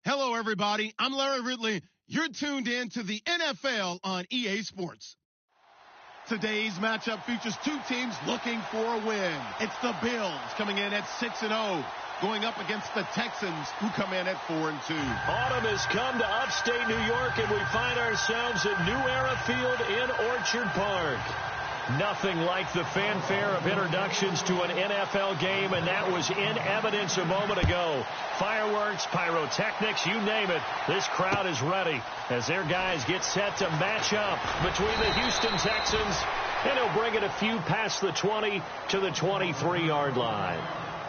Hello, everybody. I'm Larry Ridley. You're tuned in to the NFL on EA Sports. Today's matchup features two teams looking for a win. It's the Bills coming in at 6-0, going up against the Texans, who come in at 4-2. Autumn has come to upstate New York, and we find ourselves at New Era Field in Orchard Park. Nothing like the fanfare of introductions to an NFL game, and that was in evidence a moment ago. Fireworks, pyrotechnics, you name it. This crowd is ready as their guys get set to match up between the Houston Texans, and he'll bring it a few past the 20 to the 23-yard line.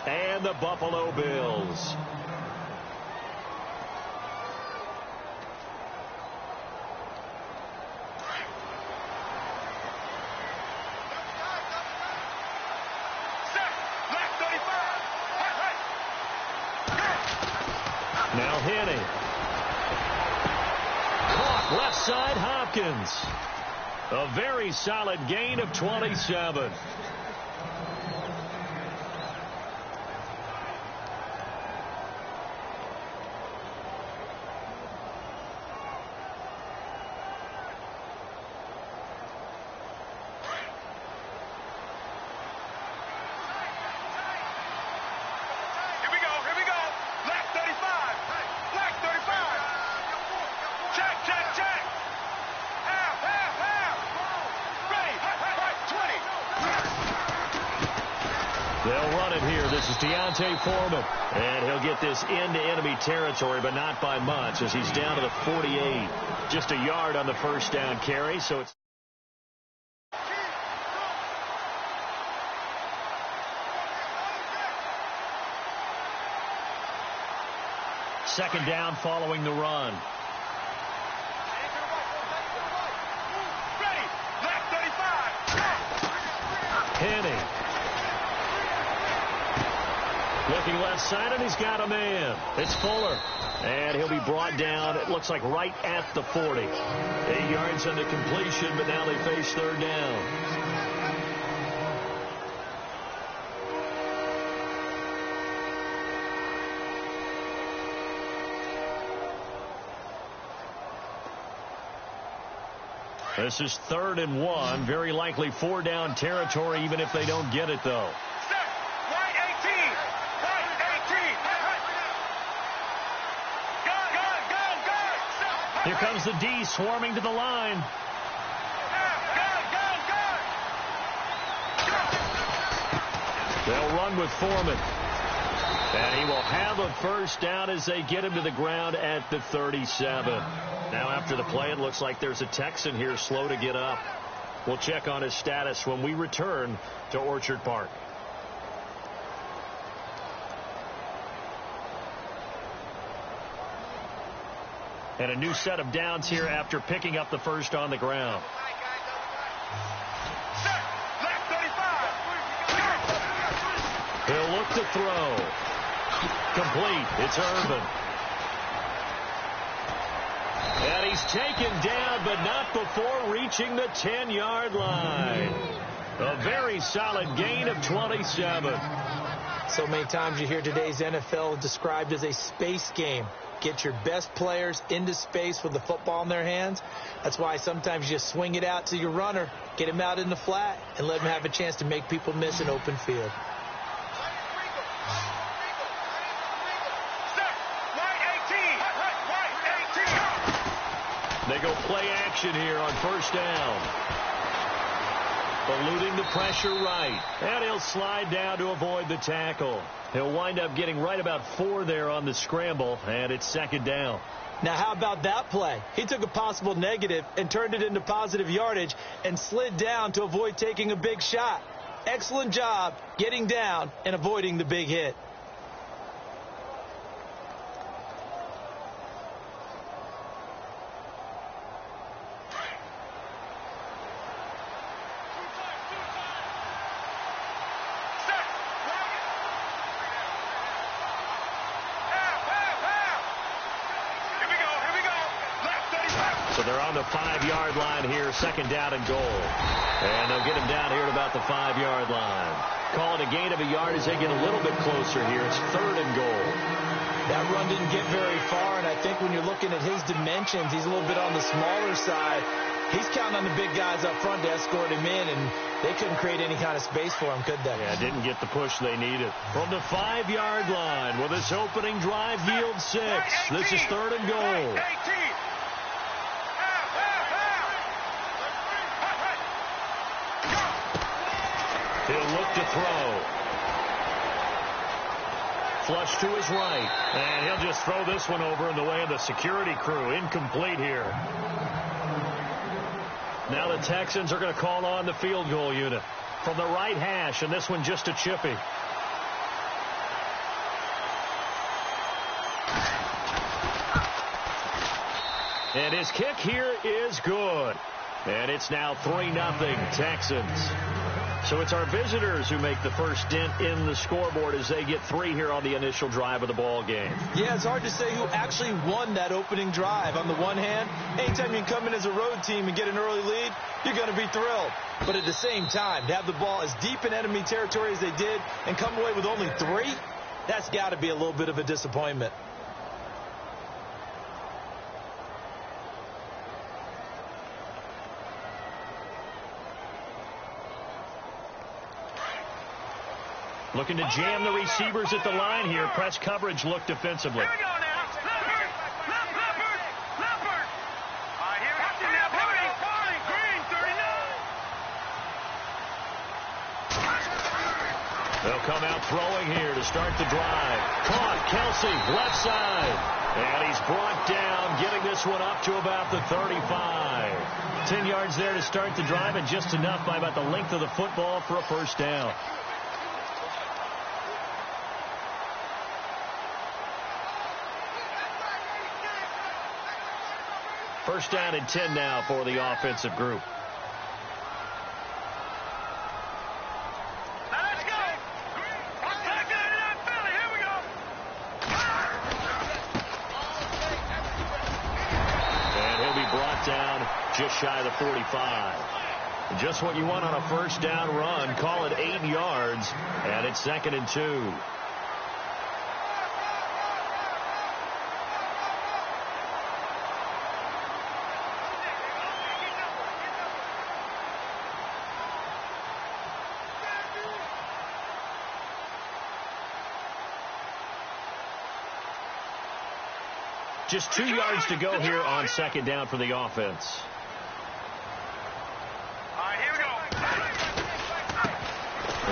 And the Buffalo Bills. Now Henny. Caught left side Hopkins. A very solid gain of 27. They'll run it here. This is Deontay Foreman. And he'll get this into enemy territory, but not by much, as he's down to the 48. Just a yard on the first down carry, so it's... Second down following the run. Henny. Looking left side, and he's got a man. It's Fuller. And he'll be brought down, it looks like right at the 40. 8 yards on the completion, but now they face third down. This is 3rd and 1. Very likely 4-down territory, even if they don't get it, though. Here comes the D swarming to the line. They'll run with Foreman. And he will have a first down as they get him to the ground at the 37. Now after the play, it looks like there's a Texan here slow to get up. We'll check on his status when we return to Orchard Park. And a new set of downs here after picking up the first on the ground. He'll look to throw. Complete. It's Irvin. And he's taken down, but not before reaching the 10-yard line. A very solid gain of 27. So many times you hear today's NFL described as a space game. Get your best players into space with the football in their hands. That's why sometimes you just swing it out to your runner, get him out in the flat, and let him have a chance to make people miss an open field. They go play action here on first down. Eluding the pressure right. And he'll slide down to avoid the tackle. He'll wind up getting right about 4 there on the scramble, and it's second down. Now, how about that play? He took a possible negative and turned it into positive yardage and slid down to avoid taking a big shot. Excellent job getting down and avoiding the big hit. So they're on the 5-yard line here, second down and goal. And they'll get him down here at about the 5-yard line. Call it a gain of a yard as they get a little bit closer here. It's 3rd and goal. That run didn't get very far, and I think when you're looking at his dimensions, he's a little bit on the smaller side. He's counting on the big guys up front to escort him in, and they couldn't create any kind of space for him, could they? Yeah, didn't get the push they needed. From the 5-yard line, will this opening drive yield 6? This is 3rd and goal. He'll look to throw. Flush to his right. And he'll just throw this one over in the way of the security crew. Incomplete here. Now the Texans are going to call on the field goal unit from the right hash, and this one just a chippy. And his kick here is good. And it's now 3-0 Texans. So it's our visitors who make the first dent in the scoreboard as they get 3 here on the initial drive of the ball game. Yeah, it's hard to say who actually won that opening drive. On the one hand, anytime you come in as a road team and get an early lead, you're going to be thrilled. But at the same time, to have the ball as deep in enemy territory as they did and come away with only 3, that's got to be a little bit of a disappointment. Looking to jam the receivers at the line here. Press coverage look defensively. Here we go now. Leopard. All right, here we go. Farley, Green, 39. They'll come out throwing here to start the drive. Caught. Kelsey, left side. And he's brought down, getting this one up to about the 35. 10 yards there to start the drive, and just enough by about the length of the football for a first down. First down and 10 now for the offensive group. Now let's go. Back in that Philly. Here we go. And he'll be brought down just shy of the 45. Just what you want on a first down run. Call it 8 yards, and it's 2nd and 2. Just 2 yards to go here on 2nd down for the offense. All right, here we go.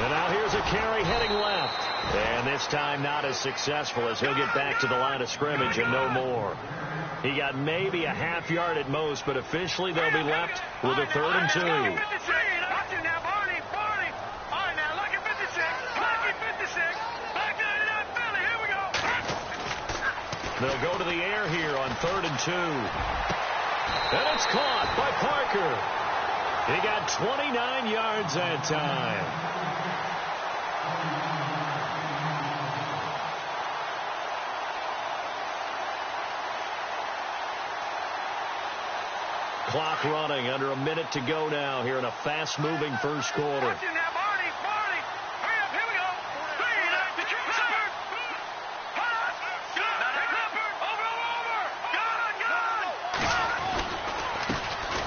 And now here's a carry heading left. And this time not as successful as he'll get back to the line of scrimmage and no more. He got maybe a half yard at most, but officially they'll be left with a 3rd and 2. They'll go to the air here on 3rd and 2. And it's caught by Parker. He got 29 yards that time. Clock running, under a minute to go now here in a fast-moving first quarter.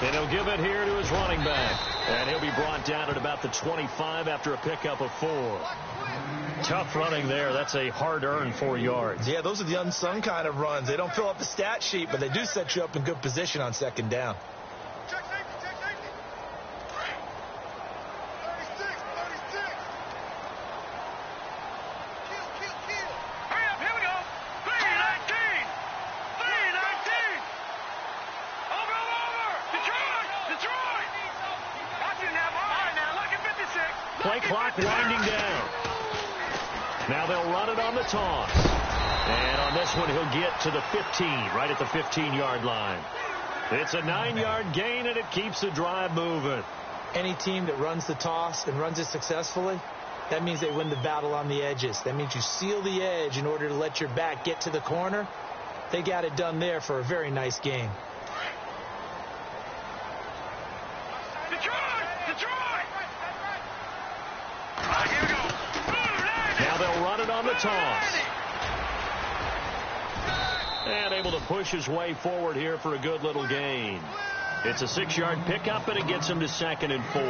And he'll give it here to his running back. And he'll be brought down at about the 25 after a pickup of 4. Tough running there. That's a hard-earned 4 yards. Yeah, those are the unsung kind of runs. They don't fill up the stat sheet, but they do set you up in good position on 2nd down. Check safety. 36. Kill. Hurry up, here we go. 319. Over. Detroit. Watch it now. All right, now, look at 56. Play clock winding down. Now they'll run it on the toss. And on this one, he'll get to the 15, right at the 15-yard line. It's a 9-yard gain, and it keeps the drive moving. Any team that runs the toss and runs it successfully, that means they win the battle on the edges. That means you seal the edge in order to let your back get to the corner. They got it done there for a very nice game. Detroit. All right, here we go. run it on the toss. And able to push his way forward here for a good little gain. It's a 6-yard pickup, and it gets him to 2nd and 4.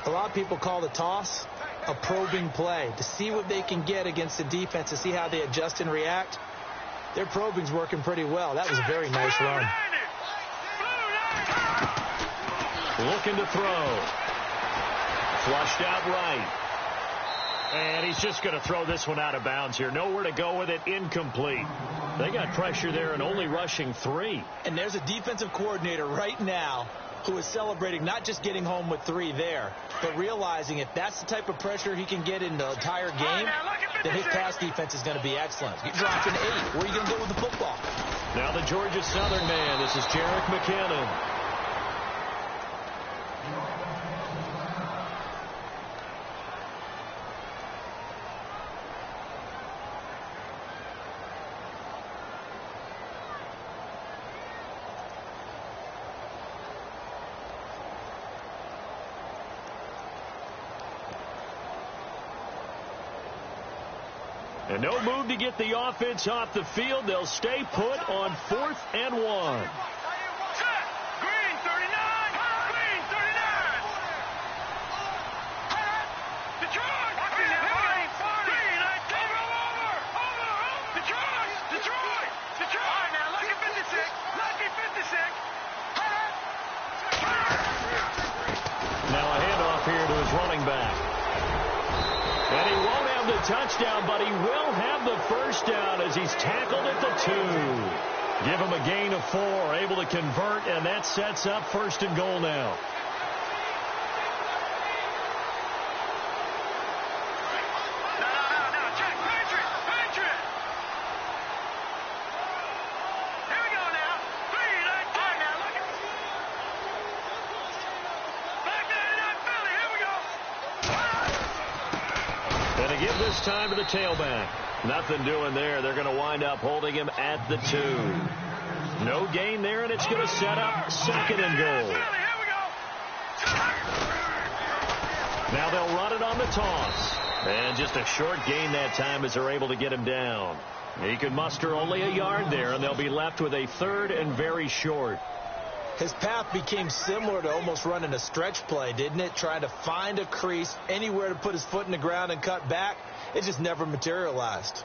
A lot of people call the toss a probing play to see what they can get against the defense, to see how they adjust and react. Their probing's working pretty well. That was a very nice run. Looking to throw. Flushed out right. And he's just going to throw this one out of bounds here. Nowhere to go with it. Incomplete. They got pressure there and only rushing 3. And there's a defensive coordinator right now who is celebrating not just getting home with 3 there, but realizing if that's the type of pressure he can get in the entire game, then his pass defense is going to be excellent. You dropped an 8. Where are you going to go with the football? Now the Georgia Southern man. This is Jerick McKinnon. And no move to get the offense off the field. They'll stay put on 4th and 1. Green 39. Green 39. Detroit. Green, over. Detroit. All right, now lucky 56. Lucky 56. Now a handoff here to his running back. And he won't have the touchdown, but he will have the first down as he's tackled at the 2. Give him a gain of 4, able to convert, and that sets up 1st and goal now. No, check. Patriot. Here we go now. Green, all right, now look at back there in Philly. Here we go. And to give this time to the tailback. Nothing doing there. They're going to wind up holding him at the 2. No gain there, and it's going to set up 2nd and goal. Now they'll run it on the toss. And just a short gain that time as they're able to get him down. He can muster only a yard there, and they'll be left with a 3rd and very short. His path became similar to almost running a stretch play, didn't it? Trying to find a crease, anywhere to put his foot in the ground and cut back. It just never materialized.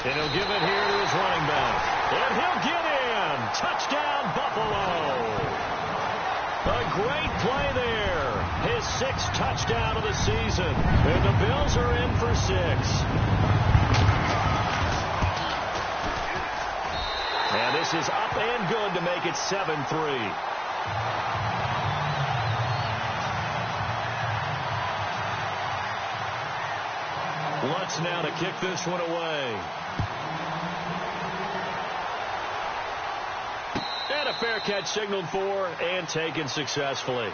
And he'll give it here to his running back. And he'll get in. Touchdown, Buffalo. A great play there. His 6th touchdown of the season. And the Bills are in for 6. And this is up and good to make it 7-3. Lutz now to kick this one away. And a fair catch signaled for and taken successfully.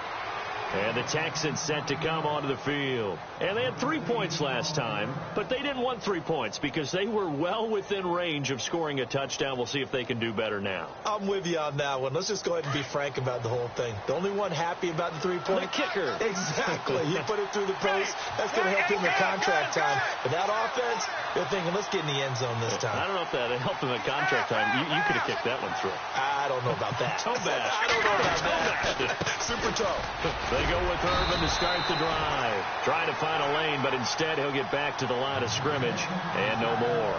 And the Texans set to come onto the field. And they had 3 points last time, but they didn't want 3 points because they were well within range of scoring a touchdown. We'll see if they can do better now. I'm with you on that one. Let's just go ahead and be frank about the whole thing. The only one happy about the 3-point? The kicker. Exactly. He put it through the post. That's going to help him in contract time. But that offense, they're thinking, let's get in the end zone this time. I don't know if that helped him at contract time. You could have kicked that one through. I don't know about that. Toe bash. I don't know about that. Super toe. They go with Irvin to start the drive. Trying to find a lane, but instead he'll get back to the line of scrimmage and no more.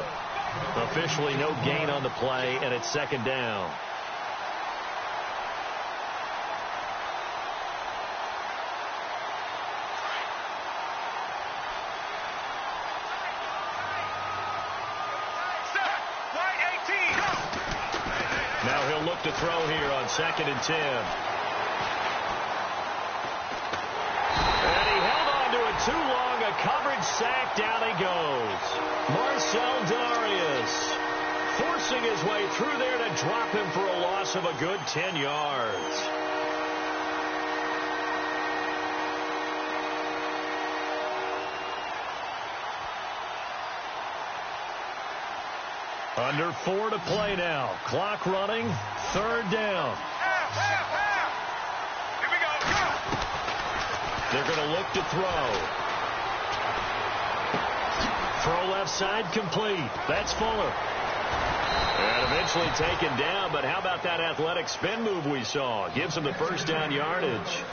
Officially no gain on the play, and it's 2nd down. Now he'll look to throw here on 2nd and 10. And he held on to it too long. A coverage sack. Down he goes. Marcel Darius forcing his way through there to drop him for a loss of a good 10 yards. Under 4 to play now. Clock running. 3rd down. Here we go. Go. They're going to look to throw. Throw left side complete. That's Fuller. And eventually taken down, but how about that athletic spin move we saw? Gives him the first down yardage.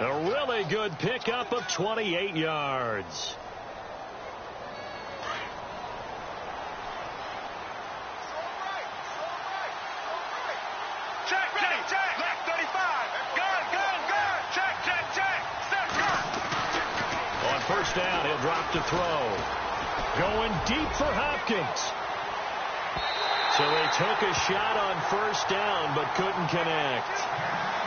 A really good pickup of 28 yards. Check, check, check. Left 35. Gun. Check, check. Step, gun. On first down, he'll drop to throw. Going deep for Hopkins. So they took a shot on first down, but couldn't connect.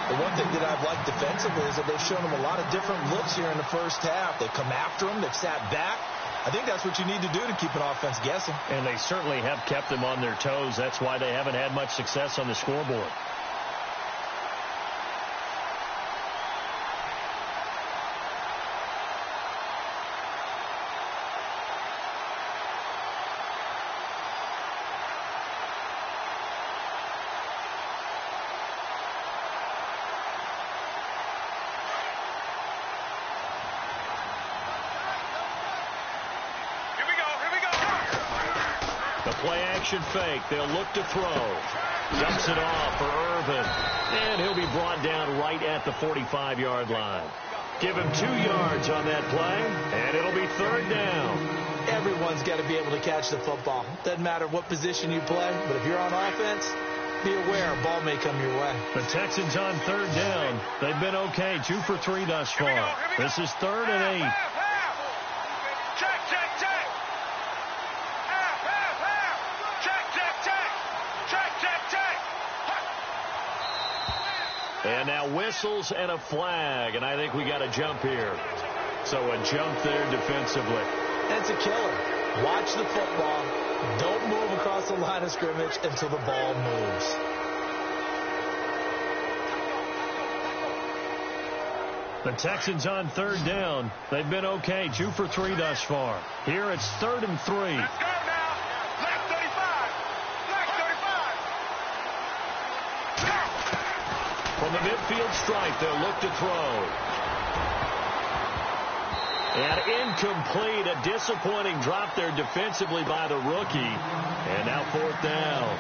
The one thing that I've liked defensively is that they've shown him a lot of different looks here in the first half. They've come after him. They've sat back. I think that's what you need to do to keep an offense guessing. And they certainly have kept them on their toes. That's why they haven't had much success on the scoreboard. Play-action fake. They'll look to throw. Dumps it off for Irvin. And he'll be brought down right at the 45-yard line. Give him 2 yards on that play, and it'll be 3rd down. Everyone's got to be able to catch the football. Doesn't matter what position you play, but if you're on offense, be aware a ball may come your way. The Texans on 3rd down. They've been okay, 2 for 3 thus far. This is 3rd and 8. Check, check, check. And now whistles and a flag, and I think we got a jump here. So a jump there defensively. That's a killer. Watch the football. Don't move across the line of scrimmage until the ball moves. The Texans on 3rd down. They've been okay, 2 for 3 thus far. Here it's 3rd and 3. Let's go now. Left 35. Left 35. From the midfield stripe, they'll look to throw. And incomplete. A disappointing drop there defensively by the rookie. And now 4th down.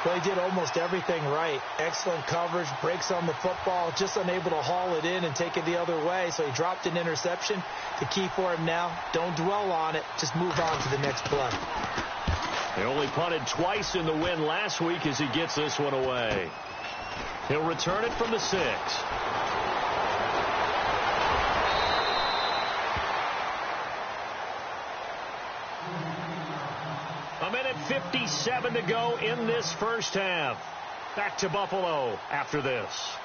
Well, he did almost everything right. Excellent coverage, breaks on the football, just unable to haul it in and take it the other way. So he dropped an interception. The key for him now, don't dwell on it. Just move on to the next play. They only punted twice in the win last week as he gets this one away. He'll return it from the 6. A minute 57 to go in this first half. Back to Buffalo after this.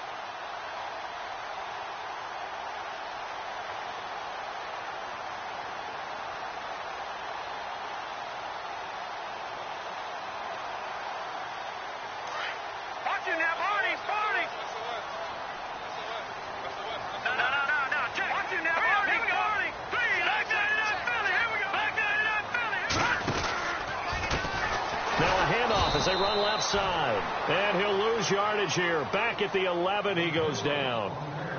They run left side, and he'll lose yardage here. Back at the 11, he goes down.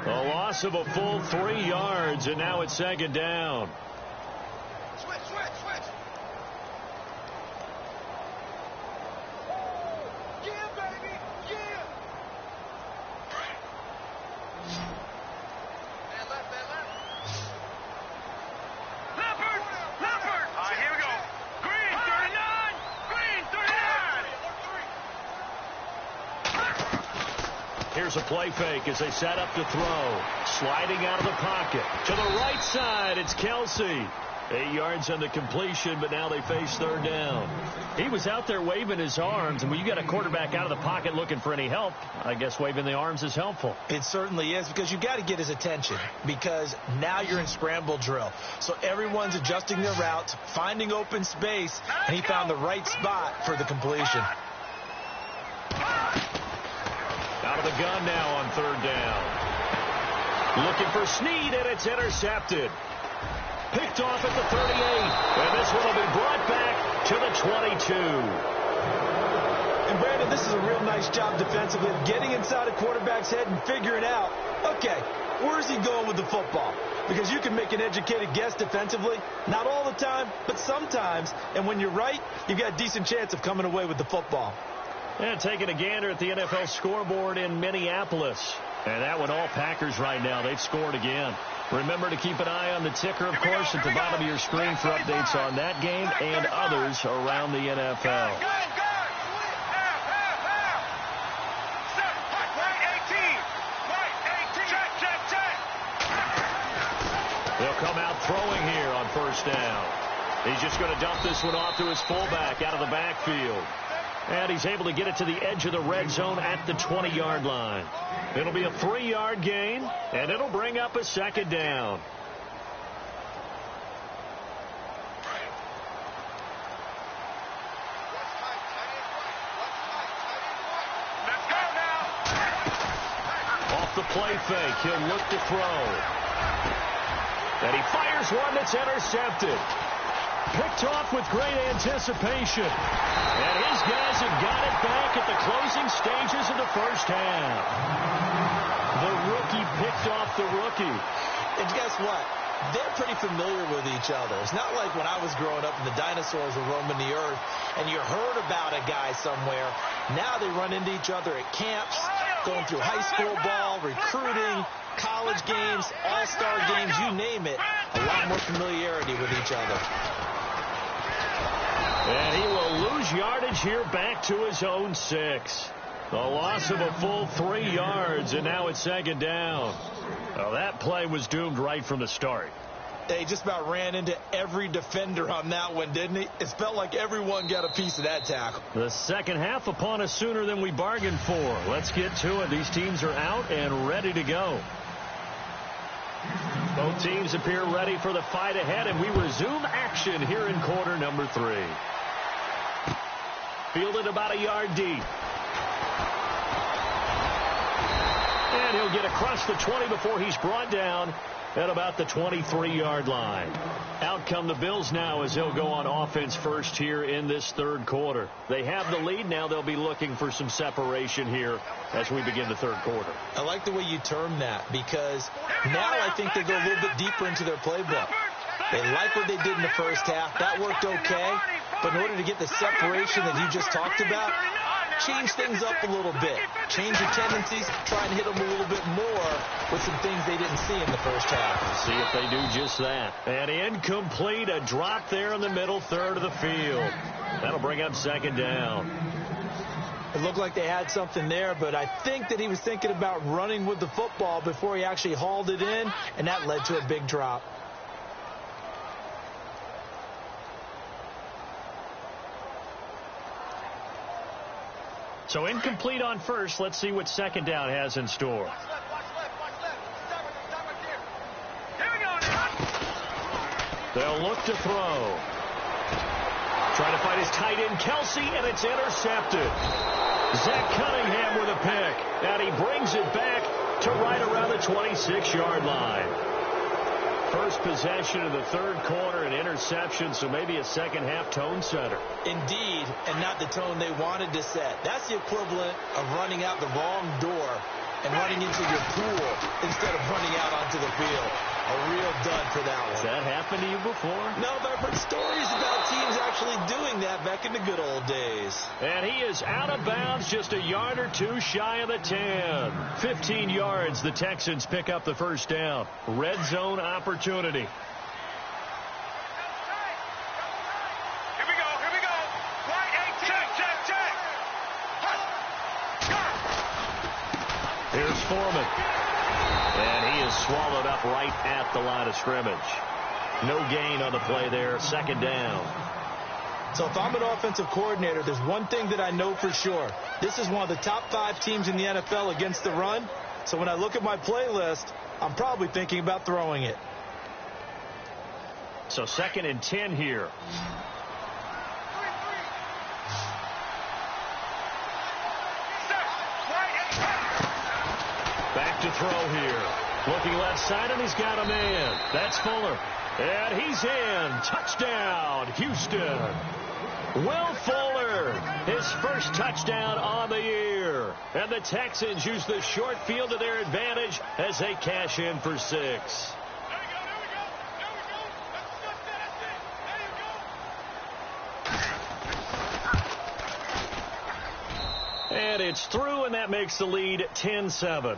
A loss of a full 3 yards, and now it's 2nd down. Switch. Yeah, baby. Yeah. Left. Leopard. All right, here we go. Green, 39. Green, 39. Here's a play fake as they set up to throw. Sliding out of the pocket. To the right side, it's Kelsey. 8 yards on the completion, but now they face 3rd down. He was out there waving his arms, and when you got a quarterback out of the pocket looking for any help, I guess waving the arms is helpful. It certainly is, because you got to get his attention, because now you're in scramble drill. So everyone's adjusting their routes, finding open space, and he found the right spot for the completion. Out of the gun now on 3rd down. Looking for Snead, and it's intercepted. Picked off at the 38. And this one will be brought back to the 22. And Brandon, this is a real nice job defensively of getting inside a quarterback's head and figuring out, okay, where's he going with the football? Because you can make an educated guess defensively, not all the time, but sometimes. And when you're right, you've got a decent chance of coming away with the football. And taking a gander at the NFL scoreboard in Minneapolis. And that one all Packers right now. They've scored again. Remember to keep an eye on the ticker, of course, at the bottom of your screen for updates on that game and others around the NFL. They'll come out throwing here on first down. He's just going to dump this one off to his fullback out of the backfield. And he's able to get it to the edge of the red zone at the 20-yard line. It'll be a 3-yard gain, and it'll bring up a second down. Let's go now. Off the play fake, he'll look to throw. And he fires one that's intercepted. Picked off with great anticipation. And his guys have got it back at the closing stages of the first half. The rookie picked off the rookie. And guess what? They're pretty familiar with each other. It's not like when I was growing up and the dinosaurs were roaming the earth and you heard about a guy somewhere. Now they run into each other at camps, going through high school ball, recruiting, college games, all-star games, you name it. A lot more familiarity with each other. And he will lose yardage here back to his own 6. The loss of a full 3 yards, and now it's second down. Well, that play was doomed right from the start. They just about ran into every defender on that one, didn't he? It felt like everyone got a piece of that tackle. The second half upon us sooner than we bargained for. Let's get to it. These teams are out and ready to go. Both teams appear ready for the fight ahead, and we resume action here in quarter number 3. Fielded about a yard deep. And he'll get across the 20 before he's brought down at about the 23-yard line. Out come the Bills now as they'll go on offense first here in this third quarter. They have the lead. Now they'll be looking for some separation here as we begin the third quarter. I like the way you term that because now I think they go a little bit deeper into their playbook. They like what they did in the first half. That worked okay. But in order to get the separation that you just talked about, change things up a little bit. Change your tendencies. Try and hit them a little bit more with some things they didn't see in the first half. See if they do just that. And incomplete. A drop there in the middle third of the field. That'll bring up second down. It looked like they had something there, but I think that he was thinking about running with the football before he actually hauled it in, and that led to a big drop. So incomplete on first. Let's see what second down has in store. They'll look to throw. Trying to find his tight end, Kelsey, and it's intercepted. Zach Cunningham with a pick. And he brings it back to right around the 26-yard line. First possession of the third quarter, an interception, so maybe a second-half tone setter. Indeed, and not the tone they wanted to set. That's the equivalent of running out the wrong door and running into your pool instead of running out onto the field. A real dud for that one. Has that happened to you before? No, but I've heard stories about teams actually doing that back in the good old days. And he is out of bounds, just a yard or two shy of the 10. 15 yards, the Texans pick up the first down. Red zone opportunity. Here we go. Right 18. Check. Here's Foreman. And he is swallowed up right at the line of scrimmage. No gain on the play there. Second down. So if I'm an offensive coordinator, there's one thing that I know for sure. This is one of the top 5 teams in the NFL against the run. So when I look at my playlist, I'm probably thinking about throwing it. So 2nd and 10 here. Back to throw here. Looking left side, and he's got a man. That's Fuller. And he's in. Touchdown, Houston. Will Fuller, his first touchdown on the year. And the Texans use the short field to their advantage as they cash in for 6. And it's through, and that makes the lead 10-7.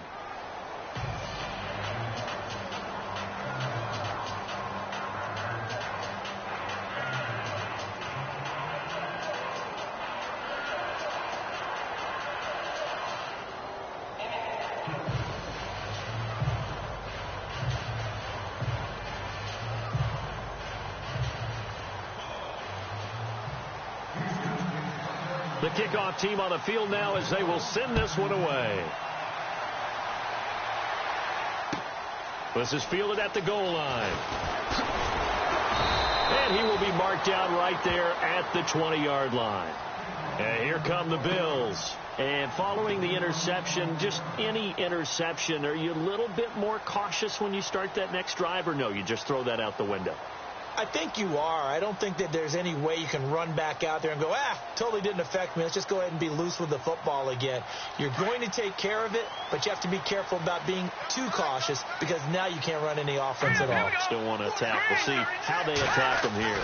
The kickoff team on the field now as they will send this one away. This is fielded at the goal line. And he will be marked down right there at the 20-yard line. And here come the Bills. And following the interception, just any interception, are you a little bit more cautious when you start that next drive, or no, you just throw that out the window? I think you are. I don't think that there's any way you can run back out there and go, totally didn't affect me. Let's just go ahead and be loose with the football again. You're going to take care of it, but you have to be careful about being too cautious because now you can't run any offense at all. Still want to attack. We'll see how they attack them here.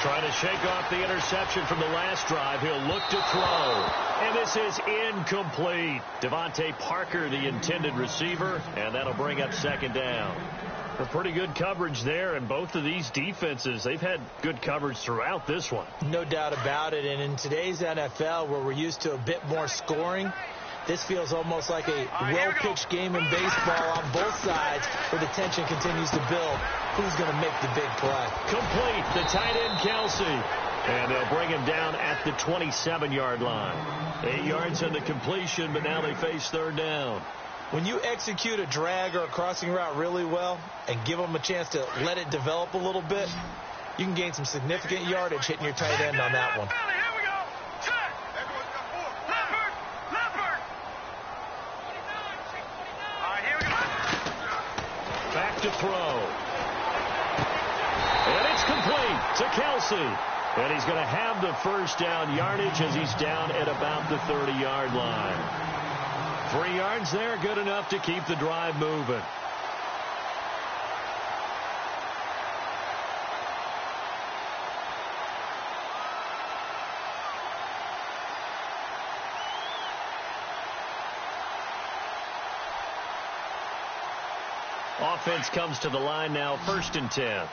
Trying to shake off the interception from the last drive. He'll look to throw. And this is incomplete. Devontae Parker, the intended receiver, and that'll bring up second down. A pretty good coverage there, and both of these defenses, they've had good coverage throughout this one. No doubt about it, and in today's NFL, where we're used to a bit more scoring, this feels almost like a well-pitched game in baseball on both sides, where the tension continues to build. Who's going to make the big play? Complete, the tight end, Kelsey. And they'll bring him down at the 27-yard line. 8 yards on the completion, but now they face third down. When you execute a drag or a crossing route really well and give them a chance to let it develop a little bit, you can gain some significant yardage hitting your tight end on that one. Back to throw. And it's complete to Kelsey. And he's going to have the first down yardage as he's down at about the 30-yard line. 3 yards there, good enough to keep the drive moving. Offense comes to the line now, 1st and 10.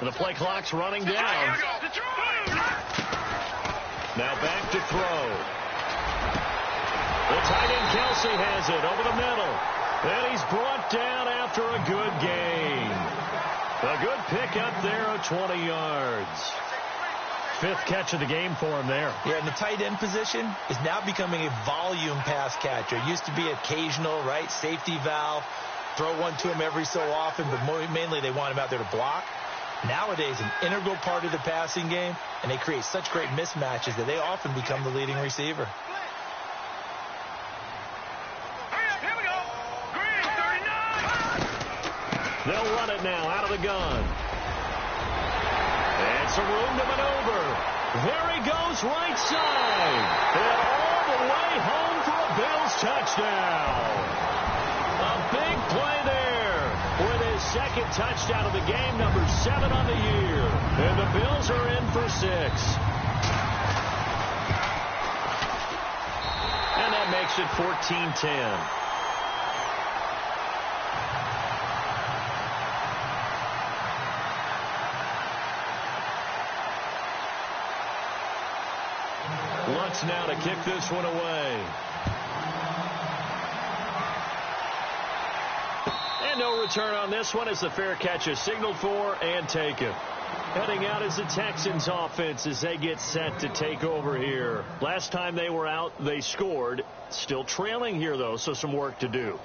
The play clock's running down. Now back to throw. The tight end Kelsey has it over the middle. And he's brought down after a good gain. A good pickup there of 20 yards. 5th catch of the game for him there. Yeah, and the tight end position is now becoming a volume pass catcher. It used to be occasional, right? Safety valve. Throw one to him every so often, but mainly they want him out there to block. Nowadays, an integral part of the passing game, and they create such great mismatches that they often become the leading receiver. They'll run it now out of the gun. And some room to maneuver. There he goes, right side. And all the way home for a Bills touchdown. A big play there with his 2nd touchdown of the game, number 7 on the year. And the Bills are in for 6. And that makes it 14-10. Lutz now to kick this one away. And no return on this one as the fair catch is signaled for and taken. Heading out is the Texans offense as they get set to take over here. Last time they were out, they scored. Still trailing here, though, so some work to do.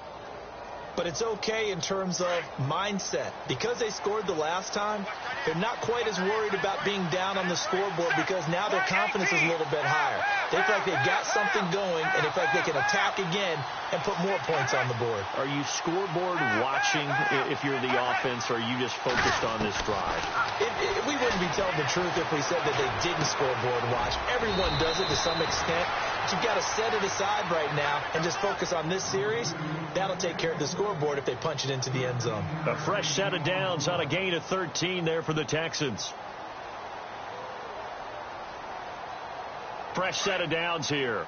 but it's okay in terms of mindset. Because they scored the last time, they're not quite as worried about being down on the scoreboard because now their confidence is a little bit higher. They feel like they got something going, and they feel like they can attack again and put more points on the board. Are you scoreboard watching if you're the offense, or are you just focused on this drive? We wouldn't be telling the truth if we said that they didn't scoreboard watch. Everyone does it to some extent. But you've got to set it aside right now and just focus on this series. That'll take care of the scoreboard if they punch it into the end zone. A fresh set of downs on a gain of 13 there for the Texans. Fresh set of downs here.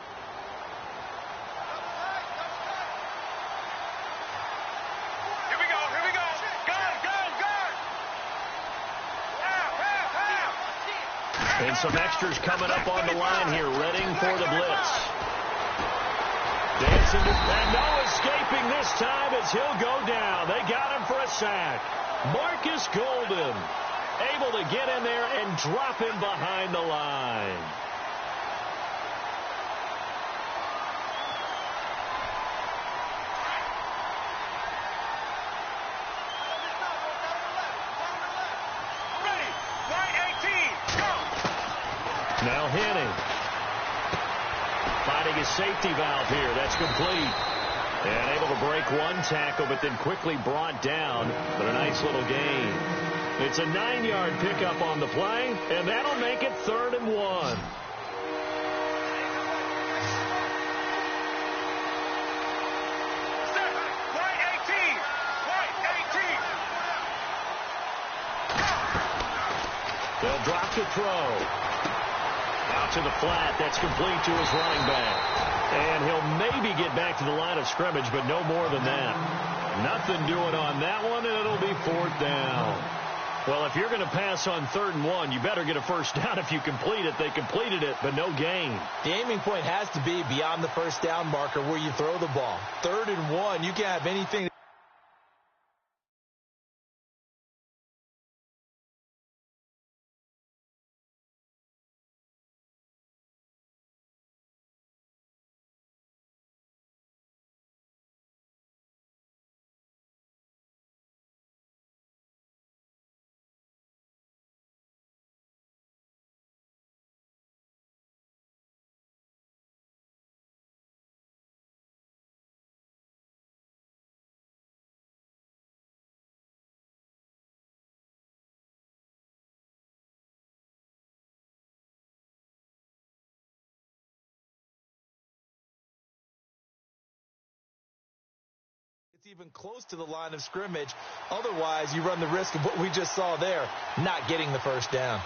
Here we go. Guard. And some extras coming up on the line here, readying for the blitz. Dancing and no escaping this time as he'll go down. They got him for a sack. Marcus Golden able to get in there and drop him behind the line. Now Henning finding his safety valve here. That's complete. And able to break one tackle, but then quickly brought down. But a nice little gain. It's a 9-yard pickup on the play, and that'll make it 3rd and 1. They'll drop the throw. Out to the flat. That's complete to his running back. And he'll maybe get back to the line of scrimmage, but no more than that. Nothing doing on that one, and it'll be 4th down. Well, if you're going to pass on 3rd and 1, you better get a first down if you complete it. They completed it, but no gain. The aiming point has to be beyond the first down marker where you throw the ball. 3rd and 1, you can have anything. It's even close to the line of scrimmage. Otherwise, you run the risk of what we just saw there, not getting the first down.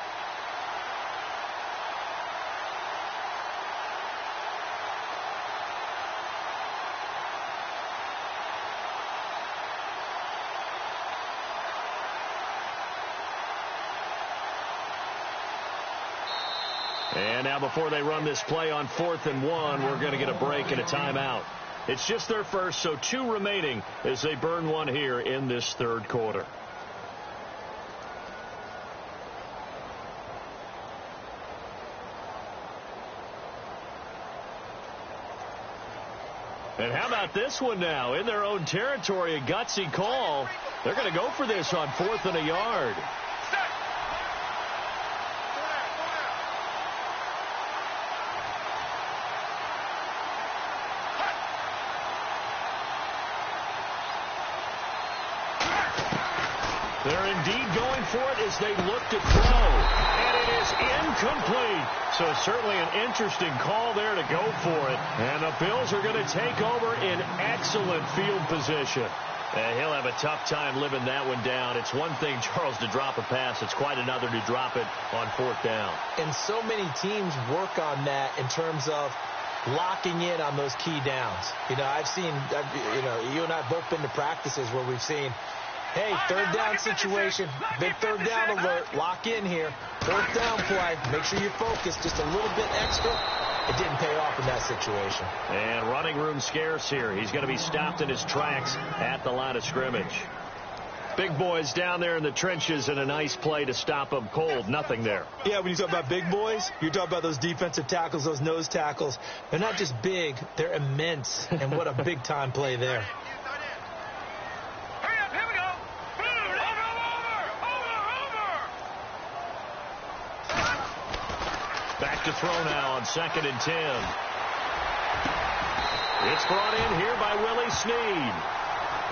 And now before they run this play on 4th and 1, we're going to get a break and a timeout. It's just their first, so 2 remaining as they burn one here in this 3rd quarter. And how about this one now? In their own territory, a gutsy call. They're going to go for this on 4th and a yard. They're indeed going for it as they look to throw. And it is incomplete. So certainly an interesting call there to go for it. And the Bills are going to take over in excellent field position. And he'll have a tough time living that one down. It's one thing, Charles, to drop a pass. It's quite another to drop it on 4th down. And so many teams work on that in terms of locking in on those key downs. You know, I've seen, you and I have both been to practices where we've seen, hey, 3rd down situation, big 3rd down alert, lock in here. 4th down play, make sure you focus just a little bit extra. It didn't pay off in that situation. And running room scarce here. He's going to be stopped in his tracks at the line of scrimmage. Big boys down there in the trenches, and a nice play to stop them cold. Nothing there. Yeah, when you talk about big boys, you're talking about those defensive tackles, those nose tackles. They're not just big, they're immense. And what a big-time play there. to throw now on 2nd and 10. It's brought in here by Willie Snead.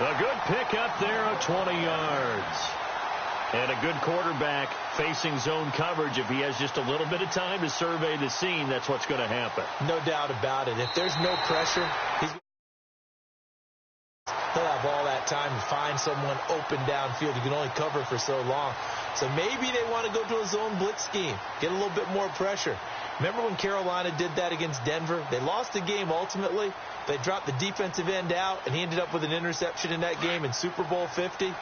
A good pickup there of 20 yards. And a good quarterback facing zone coverage. If he has just a little bit of time to survey the scene, that's what's going to happen. No doubt about it. If there's no pressure, he'll have all that time to find someone open downfield. You can only cover for so long. So maybe they want to go to a zone blitz scheme, get a little bit more pressure. Remember when Carolina did that against Denver? They lost the game ultimately. They dropped the defensive end out, and he ended up with an interception in that game in Super Bowl 50.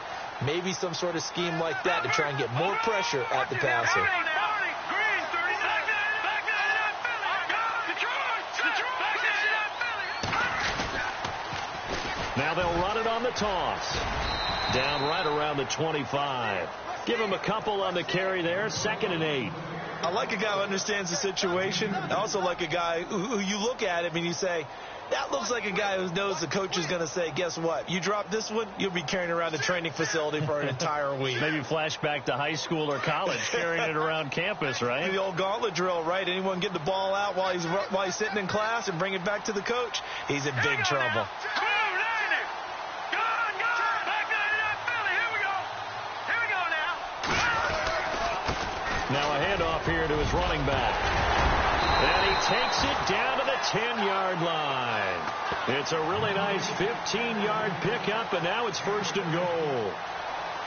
Maybe some sort of scheme like that to try and get more pressure at the passer. Now they'll run it on the toss. Down right around the 25. Give him a couple on the carry there. 2nd and 8. I like a guy who understands the situation. I also like a guy who you look at him and you say, that looks like a guy who knows the coach is going to say, guess what? You drop this one, you'll be carrying around the training facility for an entire week. Maybe flashback to high school or college, carrying it around campus, right? The old gauntlet drill, right? Anyone get the ball out while he's sitting in class and bring it back to the coach? He's in big trouble. Now a handoff here to his running back. And he takes it down to the 10-yard line. It's a really nice 15-yard pickup, and now it's 1st and goal.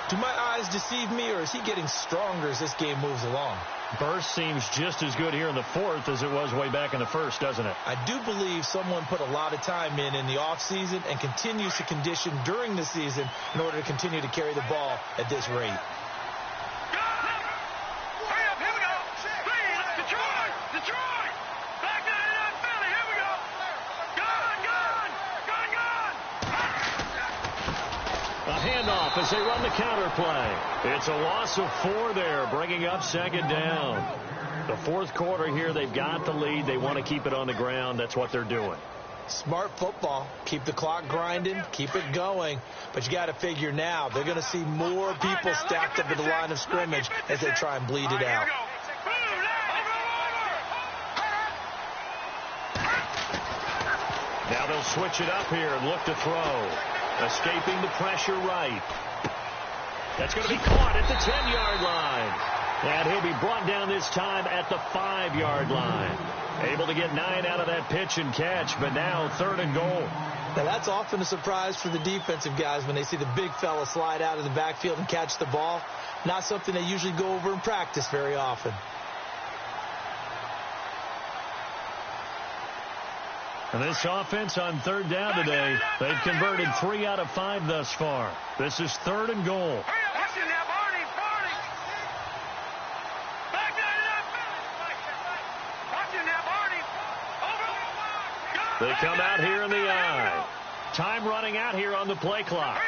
Do my eyes deceive me, or is he getting stronger as this game moves along? Burst seems just as good here in the 4th as it was way back in the 1st, doesn't it? I do believe someone put a lot of time in the offseason and continues to condition during the season in order to continue to carry the ball at this rate. Handoff as they run the counter play. It's a loss of 4 there, bringing up 2nd down. The 4th quarter here, they've got the lead. They want to keep it on the ground. That's what they're doing. Smart football. Keep the clock grinding. Keep it going. But you got to figure now they're going to see more people stacked up at the line of scrimmage as they try and bleed it out. Now they'll switch it up here and look to throw. Escaping the pressure right. That's going to be caught at the 10-yard line. And he'll be brought down this time at the 5-yard line. Able to get 9 out of that pitch and catch, but now 3rd and goal. Now that's often a surprise for the defensive guys when they see the big fella slide out of the backfield and catch the ball. Not something they usually go over in practice very often. And this offense on 3rd down today, they've converted 3 out of 5 thus far. This is 3rd and goal. They come out here in the eye. Time running out here on the play clock.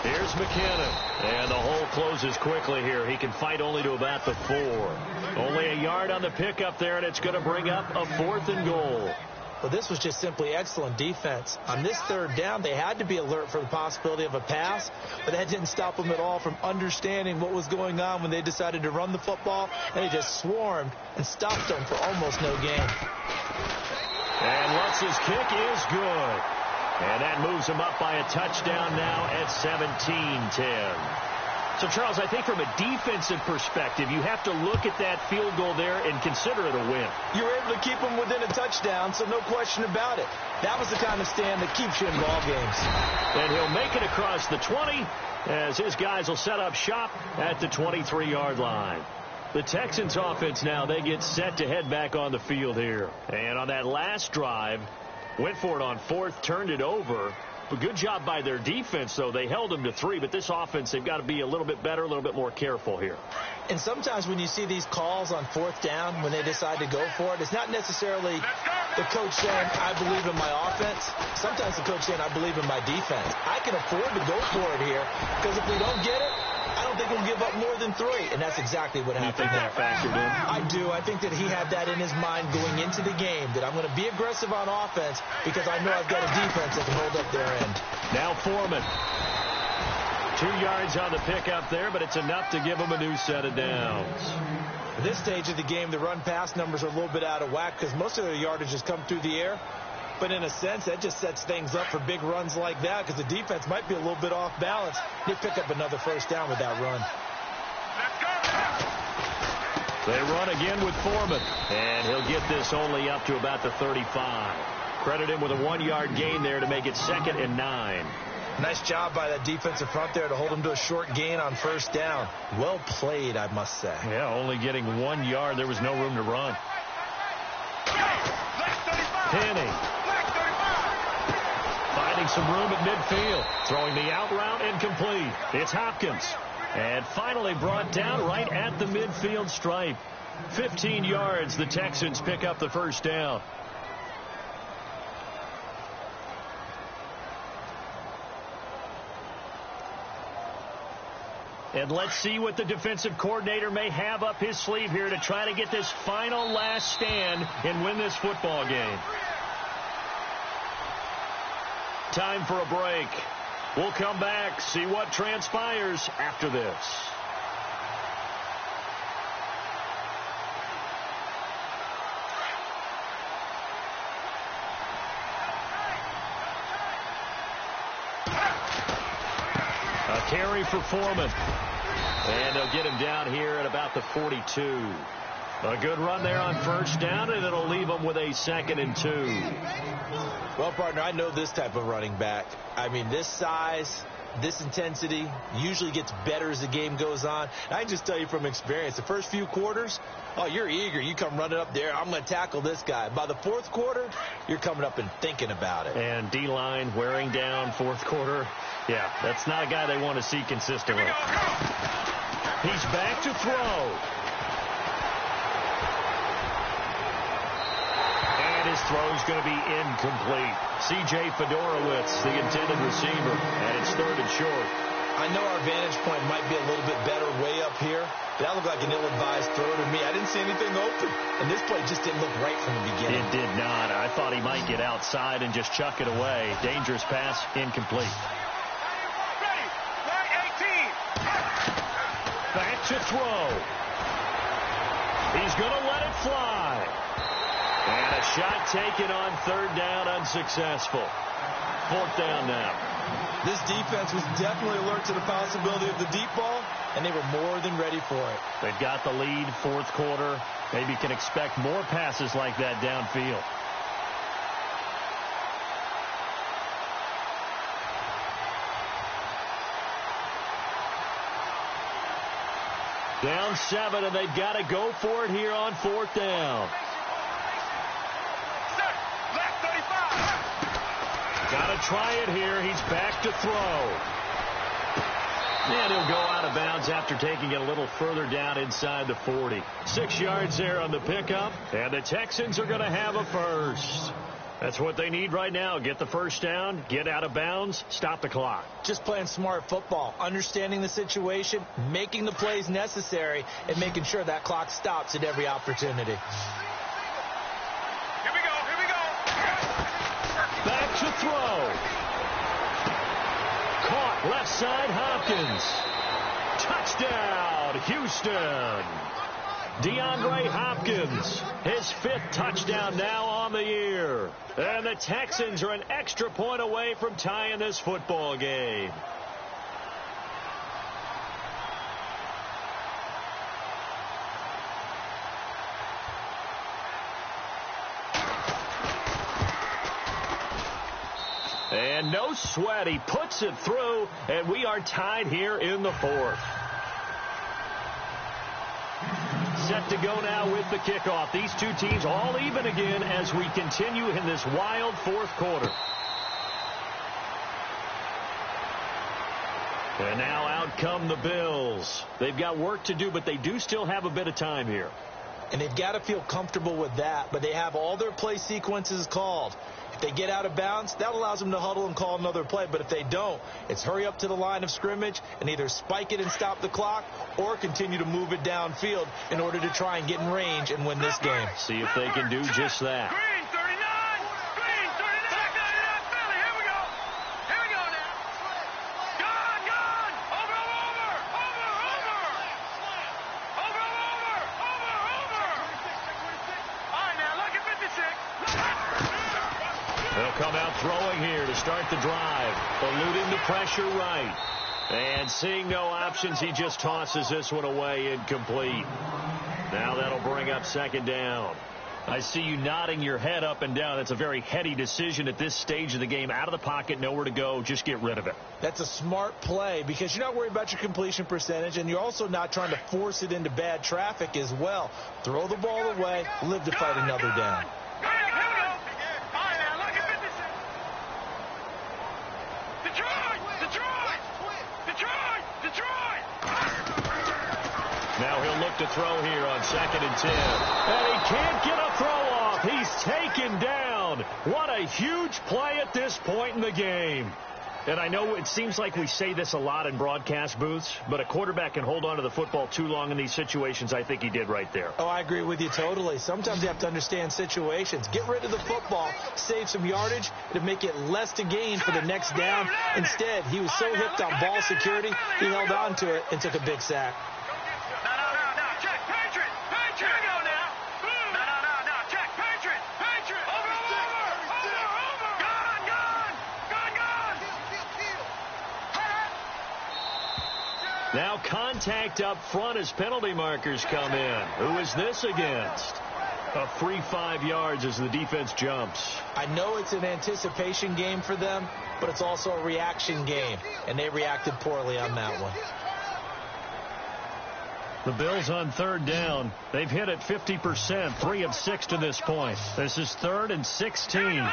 Here's McKinnon. And the hole closes quickly here. He can fight only to about the 4. Only a yard on the pickup there, and it's going to bring up a 4th and goal. Well, this was just simply excellent defense. On this 3rd down, they had to be alert for the possibility of a pass, but that didn't stop them at all from understanding what was going on when they decided to run the football, and they just swarmed and stopped them for almost no gain. And Lutz's kick is good. And that moves him up by a touchdown now at 17-10. So, Charles, I think from a defensive perspective, you have to look at that field goal there and consider it a win. You were able to keep them within a touchdown, so no question about it. That was the kind of stand that keeps you in ball games. And he'll make it across the 20 as his guys will set up shop at the 23-yard line. The Texans offense now, they get set to head back on the field here. And on that last drive, went for it on 4th, turned it over. But good job by their defense, though. They held them to 3, but this offense, they've got to be a little bit better, a little bit more careful here. And sometimes when you see these calls on 4th down, when they decide to go for it, it's not necessarily the coach saying, I believe in my offense. Sometimes the coach saying, I believe in my defense. I can afford to go for it here, because if we don't get it, I don't think we'll give up more than 3. And that's exactly what happened there. You think that factored in? I do. I think that he had that in his mind going into the game, that I'm going to be aggressive on offense because I know I've got a defense that can hold up their end. Now Foreman. 2 2 yards on the pickup there, but it's enough to give them a new set of downs. At this stage of the game, the run-pass numbers are a little bit out of whack because most of their yardage has come through the air. But in a sense, that just sets things up for big runs like that because the defense might be a little bit off balance. They pick up another first down with that run. They run again with Foreman, and he'll get this only up to about the 35. Credit him with a 1-yard gain there to make it 2nd and 9. Nice job by that defensive front there to hold him to a short gain on first down. Well played, I must say. Yeah, only getting 1 yard. There was no room to run. Penny. Finding some room at midfield. Throwing the out route incomplete. It's Hopkins. And finally brought down right at the midfield stripe. 15 yards. The Texans pick up the first down. And let's see what the defensive coordinator may have up his sleeve here to try to get this final last stand and win this football game. Time for a break. We'll come back, see what transpires after this. A carry for Foreman. And they'll get him down here at about the 42. A good run there on first down, and it'll leave them with a 2nd and 2. Well, partner, I know this type of running back. I mean, this size, this intensity usually gets better as the game goes on. And I can just tell you from experience, the first few quarters, oh, you're eager. You come running up there, I'm going to tackle this guy. By the fourth quarter, you're coming up and thinking about it. And D-line wearing down fourth quarter. Yeah, that's not a guy they want to see consistently. He's back to throw. And his throw's going to be incomplete. C.J. Fedorowicz, the intended receiver, and it's 3rd and short. I know our vantage point might be a little bit better way up here, but that looked like an ill-advised throw to me. I didn't see anything open, and this play just didn't look right from the beginning. It did not. I thought he might get outside and just chuck it away. Dangerous pass, incomplete. Back to throw. He's going to let it fly. And a shot taken on 3rd down, unsuccessful. 4th down now. This defense was definitely alert to the possibility of the deep ball, and they were more than ready for it. They've got the lead, 4th quarter. Maybe can expect more passes like that downfield. Down 7, and they've got to go for it here on 4th down. Got to try it here. He's back to throw. And he'll go out of bounds after taking it a little further down inside the 40. 6 yards there on the pickup, and the Texans are going to have a first. That's what they need right now. Get the first down, get out of bounds, stop the clock. Just playing smart football, understanding the situation, making the plays necessary, and making sure that clock stops at every opportunity. Here we go. Back to throw. Caught left side, Hopkins. Touchdown, Houston. DeAndre Hopkins, his 5th touchdown now on the year. And the Texans are an extra point away from tying this football game. And no sweat, he puts it through, and we are tied here in the 4th. Set to go now with the kickoff. These two teams all even again as we continue in this wild 4th quarter. And now out come the Bills. They've got work to do, but they do still have a bit of time here. And they've got to feel comfortable with that, but they have all their play sequences called. If they get out of bounds, that allows them to huddle and call another play. But if they don't, it's hurry up to the line of scrimmage and either spike it and stop the clock or continue to move it downfield in order to try and get in range and win this game. See if they can do just that. Green 39. Green 39. Philly, here we go. Here we go now. Gone. They'll come out throwing here to start the drive, eluding the pressure right. And seeing no options, he just tosses this one away, incomplete. Now that'll bring up second down. I see you nodding your head up and down. That's a very heady decision at this stage of the game. Out of the pocket, nowhere to go. Just get rid of it. That's a smart play because you're not worried about your completion percentage, and you're also not trying to force it into bad traffic as well. Throw the ball away, live to fight another down. Now he'll look to throw here on 2nd and 10. And he can't get a throw off. He's taken down. What a huge play at this point in the game. And I know it seems like we say this a lot in broadcast booths, but a quarterback can hold on to the football too long in these situations. I think he did right there. Oh, I agree with you totally. Sometimes you have to understand situations. Get rid of the football, save some yardage to make it less to gain for the next down. Instead, he was so hipped on ball security, he held on to it and took a big sack. Now contact up front as penalty markers come in. Who is this against? A free 5 yards as the defense jumps. I know it's an anticipation game for them, but it's also a reaction game, and they reacted poorly on that one. The Bills on 3rd down. They've hit it 50%, 3 of 6 to this point. This is 3rd and 16.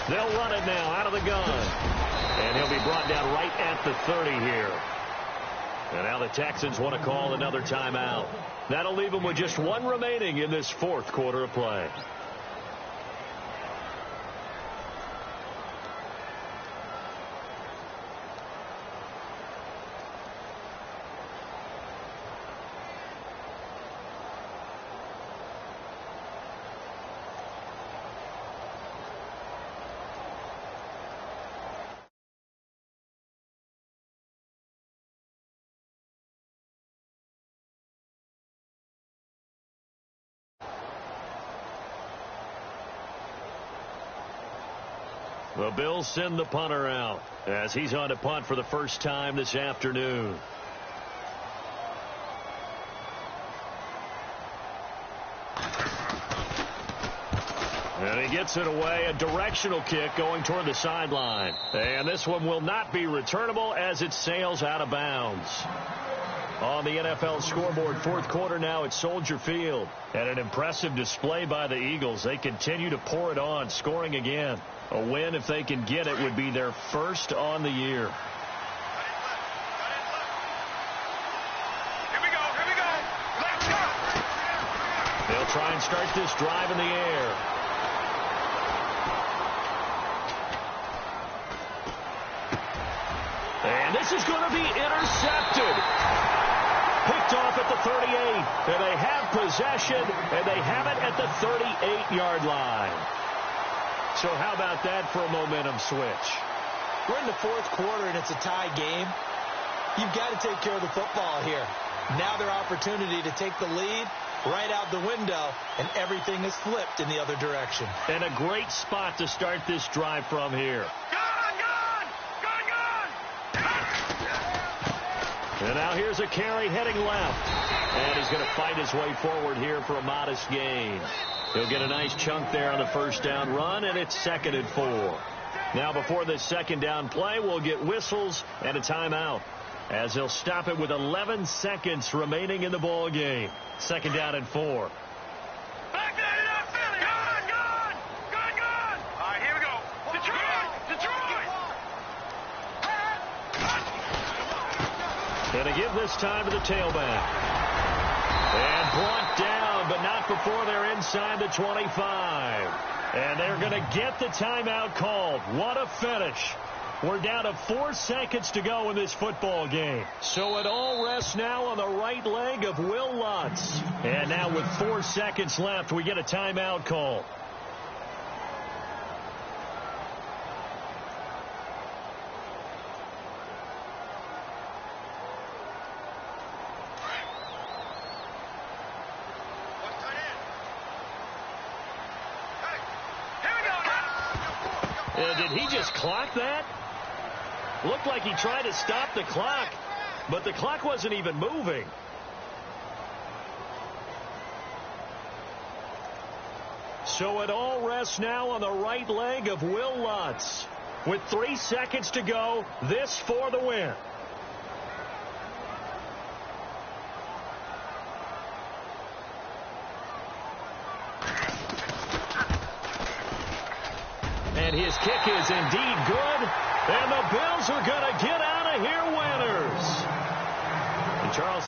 They'll run it now out of the gun. And he'll be brought down right at the 30 here. And now the Texans want to call another timeout. That'll leave them with just 1 remaining in this 4th quarter of play. The Bills send the punter out as he's on to punt for the first time this afternoon. And he gets it away, a directional kick going toward the sideline. And this one will not be returnable as it sails out of bounds. On the NFL scoreboard, 4th quarter now at Soldier Field. And an impressive display by the Eagles. They continue to pour it on, scoring again. A win, if they can get it, would be their first on the year. Here we go. Let's go. They'll try and start this drive in the air. And this is going to be intercepted. Picked off at the 38. And they have possession, and they have it at the 38-yard line. So how about that for a momentum switch? We're in the 4th quarter, and it's a tie game. You've got to take care of the football here. Now their opportunity to take the lead right out the window, and everything is flipped in the other direction. And a great spot to start this drive from here. And now here's a carry heading left. And he's going to fight his way forward here for a modest gain. He'll get a nice chunk there on the first down run, and it's 2nd and 4. Now before this 2nd down play, we'll get whistles and a timeout as he'll stop it with 11 seconds remaining in the ball game. 2nd down and 4. All right, here we go. Detroit. And to give this time to the tailback. And brought down, but not before they're inside the 25. And they're going to get the timeout called. What a finish. We're down to 4 seconds to go in this football game. So it all rests now on the right leg of Will Lutz. And now with 4 seconds left, we get a timeout call. Did he just clock that? Looked like he tried to stop the clock, but the clock wasn't even moving. So it all rests now on the right leg of Will Lutz. With 3 seconds to go, this for the win. And his kick is indeed good. And the Bills are going to get out of here winners. And Charles